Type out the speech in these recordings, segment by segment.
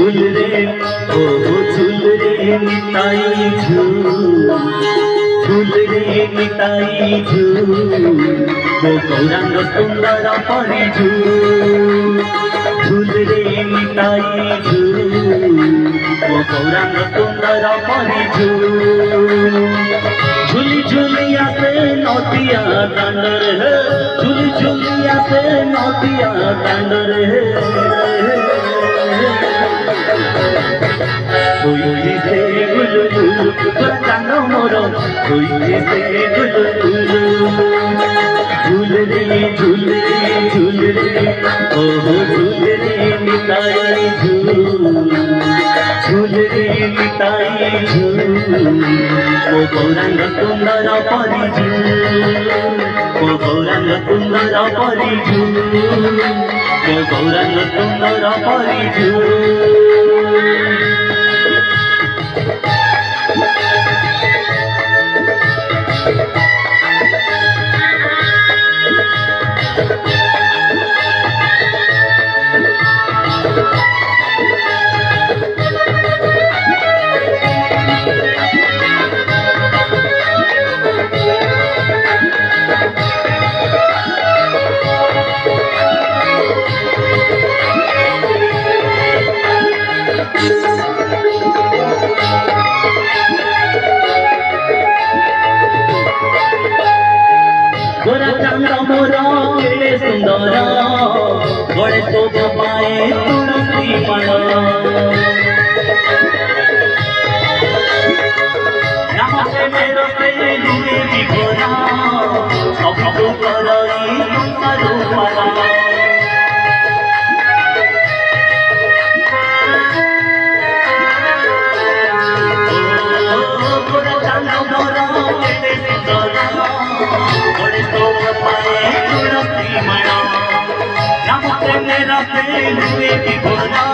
झूल रे ओ झूल रे निताई झूल रे निताई झूल ओ गौरांग सुंदर परी झूल रे निताई झूल ओ गौरांग सुंदर परी झूली झूलिया से नदिया दांडर है झूली झूलिया से नदिया दांडर है कोई से गुलगुल बचानो मोरो कोई से गुलगुल झूल रे झूल रे झूल रे ओ झूल रे निताई झूल रे निताई झूल ओ गौरांग सुंदर परी झूल ओ गौरांग सुंदर परी झूल ओ गौरांग सुंदर परी झूल गोरा चांदा मोरा केड़े सुंदर बड़े शोभ पाए तुलसी पण नमस्ते मेरो से लुए विभोरा सब को करई संसारो पारा गोरा चांदा मोरा केड़े सुंदर बड़े शोभ पाए तुलसी मणा नमस्ते मेरा प्रेम हुए विभोरा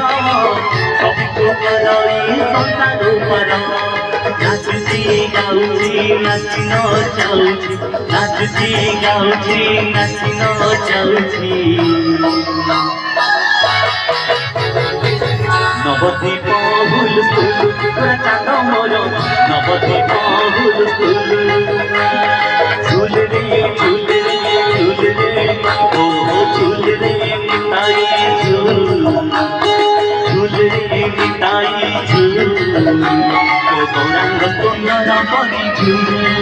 सबको करई संसारो परा नाचुची गाउची नाची नचाउची नाचुची गाउची नाची नचाउची नवद्वीप हुल फुल चांद मोर नवद्वीप हुल फुल झूल रे झूल रे ओ झूल रे निताई झूल रे निताई झूल ओ गौरांग सुंदर परी झूल।